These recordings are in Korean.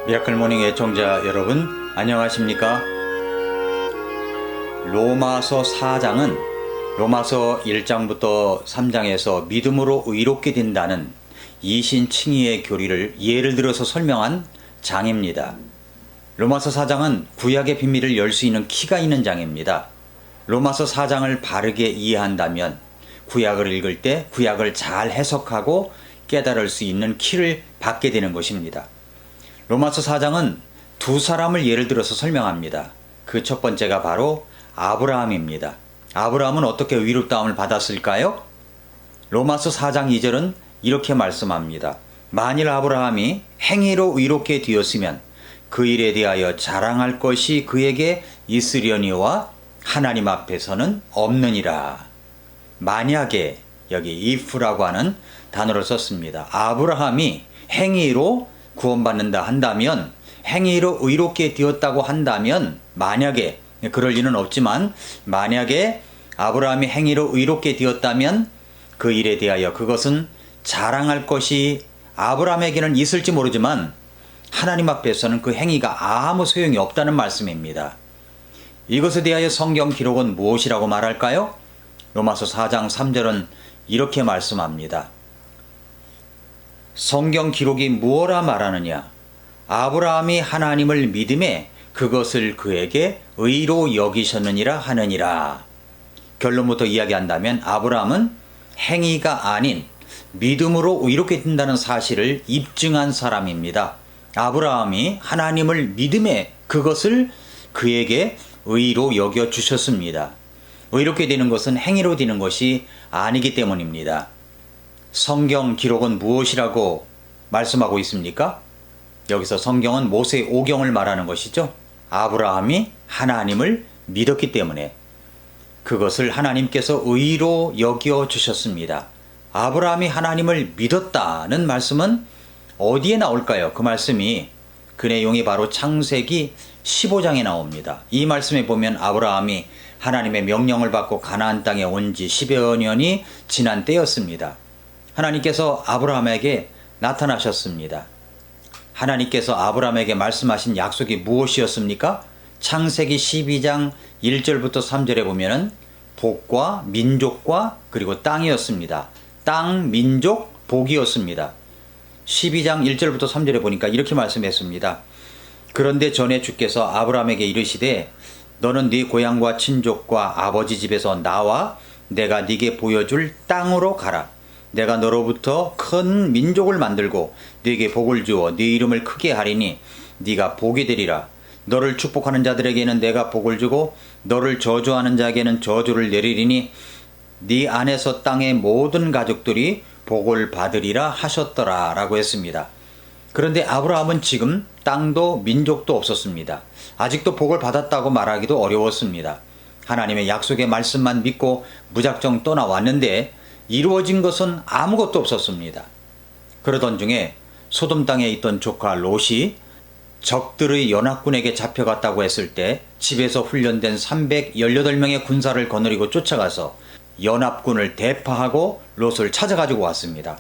미라클 모닝 애청자 여러분, 안녕하십니까? 로마서 4장은 로마서 1장부터 3장에서 믿음으로 의롭게 된다는 이신칭의의 교리를 예를 들어서 설명한 장입니다. 로마서 4장은 구약의 비밀을 열 수 있는 키가 있는 장입니다. 로마서 4장을 바르게 이해한다면 구약을 읽을 때 구약을 잘 해석하고 깨달을 수 있는 키를 받게 되는 것입니다. 로마서 4장은 두 사람을 예를 들어서 설명합니다. 그 첫 번째가 바로 아브라함입니다. 아브라함은 어떻게 의롭다함을 받았을까요? 로마서 4장 2절은 이렇게 말씀합니다. 만일 아브라함이 행위로 의롭게 되었으면 그 일에 대하여 자랑할 것이 그에게 있으려니와 하나님 앞에서는 없느니라. 만약에, 여기 if라고 하는 단어를 썼습니다. 아브라함이 행위로 구원받는다 한다면, 행위로 의롭게 되었다고 한다면, 만약에, 그럴 리는 없지만 만약에 아브라함이 행위로 의롭게 되었다면 그 일에 대하여 그것은 자랑할 것이 아브라함에게는 있을지 모르지만 하나님 앞에서는 그 행위가 아무 소용이 없다는 말씀입니다. 이것에 대하여 성경 기록은 무엇이라고 말할까요? 로마서 4장 3절은 이렇게 말씀합니다. 성경 기록이 무엇라 말하느냐? 아브라함이 하나님을 믿음에 그것을 그에게 의로 여기셨느니라 하느니라. 결론부터 이야기한다면 아브라함은 행위가 아닌 믿음으로 의롭게 된다는 사실을 입증한 사람입니다. 아브라함이 하나님을 믿음에 그것을 그에게 의로 여겨 주셨습니다. 의롭게 되는 것은 행위로 되는 것이 아니기 때문입니다. 성경 기록은 무엇이라고 말씀하고 있습니까? 여기서 성경은 모세 오경을 말하는 것이죠. 아브라함이 하나님을 믿었기 때문에 그것을 하나님께서 의로 여겨 주셨습니다. 아브라함이 하나님을 믿었다는 말씀은 어디에 나올까요? 그 말씀이, 그 내용이 바로 창세기 15장에 나옵니다. 이 말씀에 보면 아브라함이 하나님의 명령을 받고 가나안 땅에 온 지 10여 년이 지난 때였습니다. 하나님께서 아브라함에게 나타나셨습니다. 하나님께서 아브라함에게 말씀하신 약속이 무엇이었습니까? 창세기 12장 1절부터 3절에 보면은 복과 민족과 그리고 땅이었습니다. 땅, 민족, 복이었습니다. 12장 1절부터 3절에 보니까 이렇게 말씀했습니다. 그런데 전에 주께서 아브라함에게 이르시되 너는 네 고향과 친족과 아버지 집에서 나와 내가 네게 보여줄 땅으로 가라. 내가 너로부터 큰 민족을 만들고 네게 복을 주어 네 이름을 크게 하리니 네가 복이 되리라. 너를 축복하는 자들에게는 내가 복을 주고 너를 저주하는 자에게는 저주를 내리리니 네 안에서 땅의 모든 가족들이 복을 받으리라 하셨더라 라고 했습니다. 그런데 아브라함은 지금 땅도 민족도 없었습니다. 아직도 복을 받았다고 말하기도 어려웠습니다. 하나님의 약속의 말씀만 믿고 무작정 떠나왔는데 이루어진 것은 아무것도 없었습니다. 그러던 중에 소돔 땅에 있던 조카 롯이 적들의 연합군에게 잡혀갔다고 했을 때 집에서 훈련된 318명의 군사를 거느리고 쫓아가서 연합군을 대파하고 롯을 찾아가지고 왔습니다.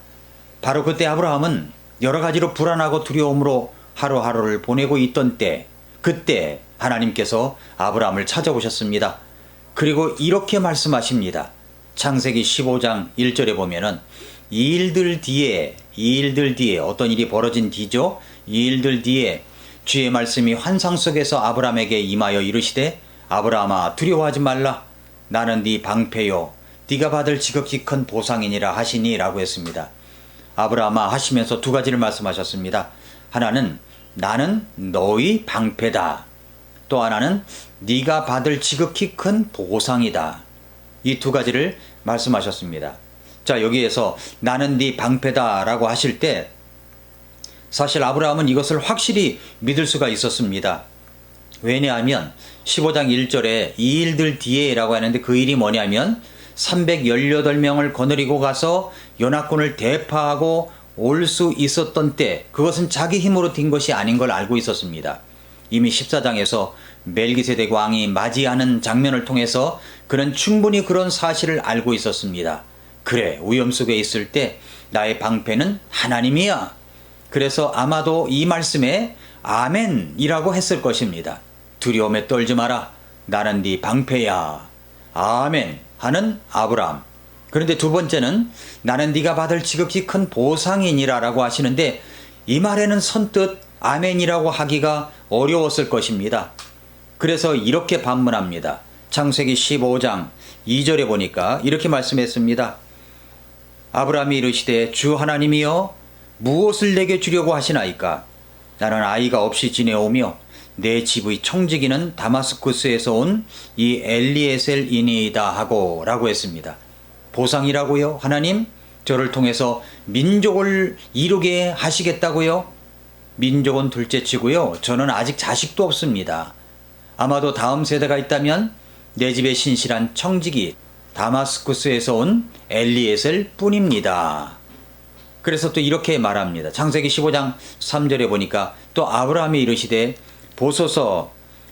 바로 그때 아브라함은 여러 가지로 불안하고 두려움으로 하루하루를 보내고 있던 때, 그때 하나님께서 아브라함을 찾아오셨습니다. 그리고 이렇게 말씀하십니다. 창세기 15장 1절에 보면은 이 일들 뒤에 어떤 일이 벌어진 뒤죠. 이 일들 뒤에 주의 말씀이 환상 속에서 아브라함에게 임하여 이르시되 아브라함아 두려워하지 말라. 나는 네 방패요 네가 받을 지극히 큰 보상이니라 하시니 라고 했습니다. 아브라함아 하시면서 두 가지를 말씀하셨습니다. 하나는 나는 너의 방패다. 또 하나는 네가 받을 지극히 큰 보상이다. 이 두 가지를 말씀하셨습니다. 자, 여기에서 나는 네 방패다 라고 하실 때 사실 아브라함은 이것을 확실히 믿을 수가 있었습니다. 왜냐하면 15장 1절에 이 일들 뒤에 라고 하는데 그 일이 뭐냐면 318명을 거느리고 가서 연합군을 대파하고 올 수 있었던 때, 그것은 자기 힘으로 된 것이 아닌 걸 알고 있었습니다. 이미 14장에서 멜기세덱 왕이 맞이하는 장면을 통해서 그는 충분히 그런 사실을 알고 있었습니다. 그래, 위험 속에 있을 때 나의 방패는 하나님이야. 그래서 아마도 이 말씀에 아멘이라고 했을 것입니다. 두려움에 떨지 마라. 나는 네 방패야. 아멘 하는 아브라함. 그런데 두 번째는 나는 네가 받을 지극히 큰 보상이니라 라고 하시는데 이 말에는 선뜻 아멘이라고 하기가 어려웠을 것입니다. 그래서 이렇게 반문합니다. 창세기 15장 2절에 보니까 이렇게 말씀했습니다. 아브라함이 이르시되 주 하나님이여 무엇을 내게 주려고 하시나이까? 나는 아이가 없이 지내오며 내 집의 청지기는 다마스쿠스에서 온 이 엘리에셀이니이다 하고 라고 했습니다. 보상이라고요? 하나님 저를 통해서 민족을 이루게 하시겠다고요? 민족은 둘째치고요. 저는 아직 자식도 없습니다. 아마도 다음 세대가 있다면 내 집에 신실한 청지기 다마스쿠스에서 온 엘리에셀 뿐입니다. 그래서 또 이렇게 말합니다. 창세기 15장 3절에 보니까 또 아브라함이 이르시되 보소서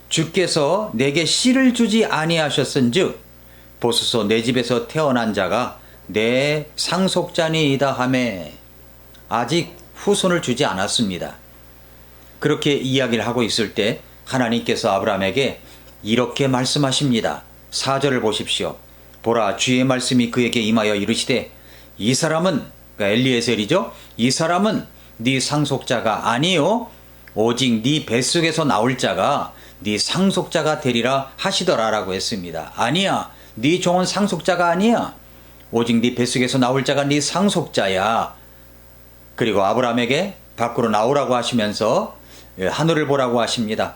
주께서 내게 씨를 주지 아니하셨은즉 보소서 내 집에서 태어난 자가 내 상속자니이다 하매 아직 후손을 주지 않았습니다. 그렇게 이야기를 하고 있을 때 하나님께서 아브라함에게 이렇게 말씀하십니다. 4절을 보십시오. 보라 주의 말씀이 그에게 임하여 이르시되 이 사람은 그러니까 엘리에셀이죠. 이 사람은 네 상속자가 아니요 오직 네 뱃속에서 나올 자가 네 상속자가 되리라 하시더라라고 했습니다. 아니야. 네 종은 상속자가 아니야. 오직 네 뱃속에서 나올 자가 네 상속자야. 그리고 아브라함에게 밖으로 나오라고 하시면서 하늘을 보라고 하십니다.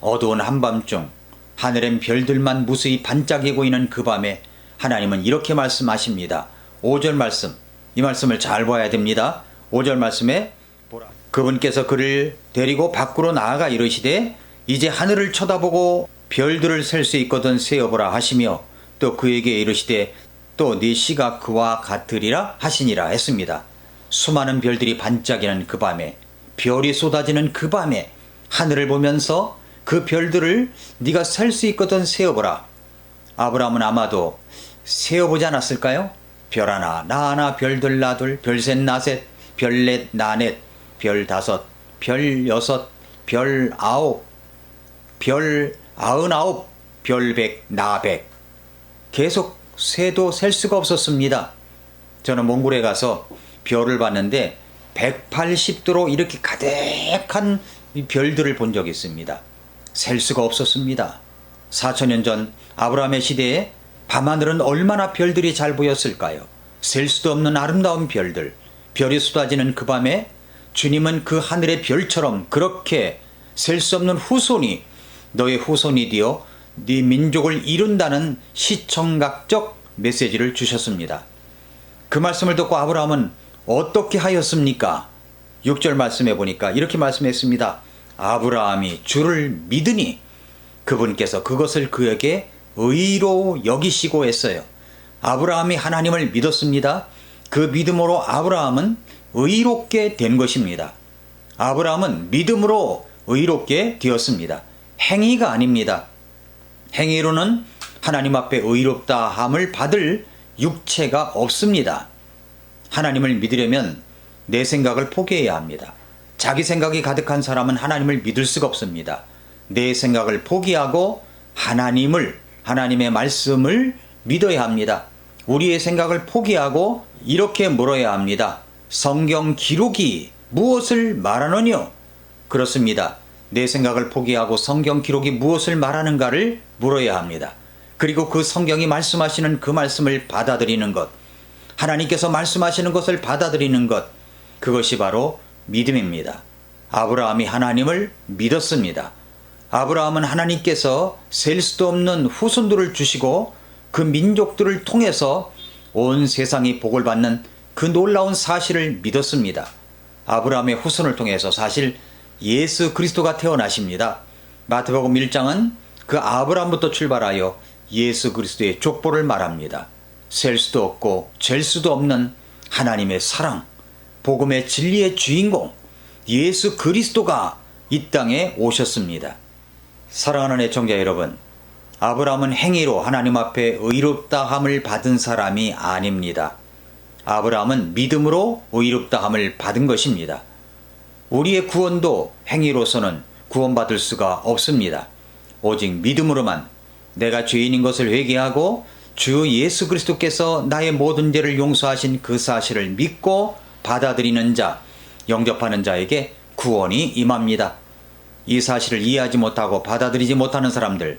어두운 한밤중 하늘엔 별들만 무수히 반짝이고 있는 그 밤에 하나님은 이렇게 말씀하십니다. 5절 말씀, 이 말씀을 잘 봐야 됩니다. 5절 말씀에 그분께서 그를 데리고 밖으로 나아가 이르시되 이제 하늘을 쳐다보고 별들을 셀 수 있거든 세어보라 하시며 또 그에게 이르시되 또 네 씨가 그와 같으리라 하시니라 했습니다. 수많은 별들이 반짝이는 그 밤에 별이 쏟아지는 그 밤에 하늘을 보면서 그 별들을 네가 셀 수 있거든 세어보라. 아브라함은 아마도 세어보지 않았을까요? 별 하나, 나 하나, 별들 나둘, 별셋 나셋, 별넷 나넷, 별 다섯, 별 여섯, 별 아홉, 별 99, 별 100, 나 100. 계속 세도 셀 수가 없었습니다. 저는 몽골에 가서 별을 봤는데 180도로 이렇게 가득한 별들을 본 적이 있습니다. 셀 수가 없었습니다. 4000년 전 아브라함의 시대에 밤하늘은 얼마나 별들이 잘 보였을까요? 셀 수도 없는 아름다운 별들, 별이 쏟아지는 그 밤에 주님은 그 하늘의 별처럼 그렇게 셀 수 없는 후손이 너의 후손이 되어 네 민족을 이룬다는 시청각적 메시지를 주셨습니다. 그 말씀을 듣고 아브라함은 어떻게 하였습니까? 6절 말씀해 보니까 이렇게 말씀했습니다. 아브라함이 주를 믿으니 그분께서 그것을 그에게 의로 여기시고 했어요. 아브라함이 하나님을 믿었습니다. 그 믿음으로 아브라함은 의롭게 된 것입니다. 아브라함은 믿음으로 의롭게 되었습니다. 행위가 아닙니다. 행위로는 하나님 앞에 의롭다 함을 받을 육체가 없습니다. 하나님을 믿으려면 내 생각을 포기해야 합니다. 자기 생각이 가득한 사람은 하나님을 믿을 수가 없습니다. 내 생각을 포기하고 하나님의 말씀을 믿어야 합니다. 우리의 생각을 포기하고 이렇게 물어야 합니다. 성경 기록이 무엇을 말하느뇨? 그렇습니다. 내 생각을 포기하고 성경 기록이 무엇을 말하는가를 물어야 합니다. 그리고 그 성경이 말씀하시는 그 말씀을 받아들이는 것, 하나님께서 말씀하시는 것을 받아들이는 것, 그것이 바로 믿음입니다. 아브라함이 하나님을 믿었습니다. 아브라함은 하나님께서 셀 수도 없는 후손들을 주시고 그 민족들을 통해서 온 세상이 복을 받는 그 놀라운 사실을 믿었습니다. 아브라함의 후손을 통해서 사실 예수 그리스도가 태어나십니다. 마태복음 1장은 그 아브라함부터 출발하여 예수 그리스도의 족보를 말합니다. 셀 수도 없고 잴 수도 없는 하나님의 사랑, 복음의 진리의 주인공 예수 그리스도가 이 땅에 오셨습니다. 사랑하는 애청자 여러분, 아브라함은 행위로 하나님 앞에 의롭다함을 받은 사람이 아닙니다. 아브라함은 믿음으로 의롭다함을 받은 것입니다. 우리의 구원도 행위로서는 구원받을 수가 없습니다. 오직 믿음으로만 내가 죄인인 것을 회개하고 주 예수 그리스도께서 나의 모든 죄를 용서하신 그 사실을 믿고 받아들이는 자, 영접하는 자에게 구원이 임합니다. 이 사실을 이해하지 못하고 받아들이지 못하는 사람들,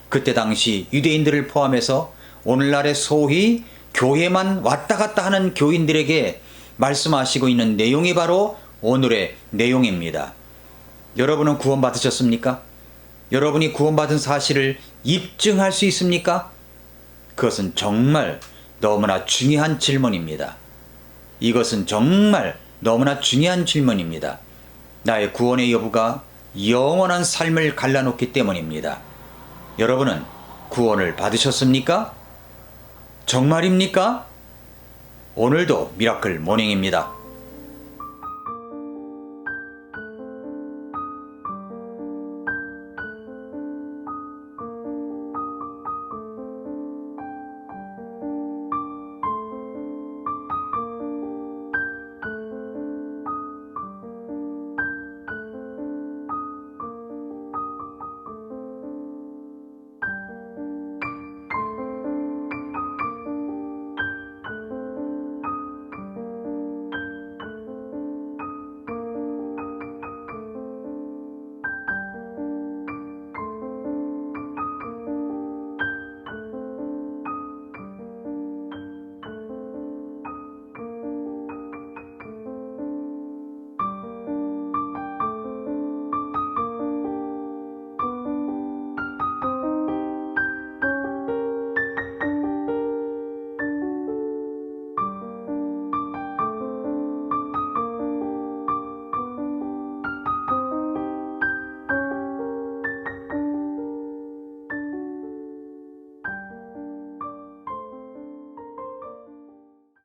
그때 당시 유대인들을 포함해서 오늘날의 소위 교회만 왔다 갔다 하는 교인들에게 말씀하시고 있는 내용이 바로 오늘의 내용입니다. 여러분은 구원받으셨습니까? 여러분이 구원받은 사실을 입증할 수 있습니까? 그것은 정말 너무나 중요한 질문입니다. 이것은 정말 너무나 중요한 질문입니다. 나의 구원의 여부가 영원한 삶을 갈라놓기 때문입니다. 여러분은 구원을 받으셨습니까? 정말입니까? 오늘도 미라클 모닝입니다.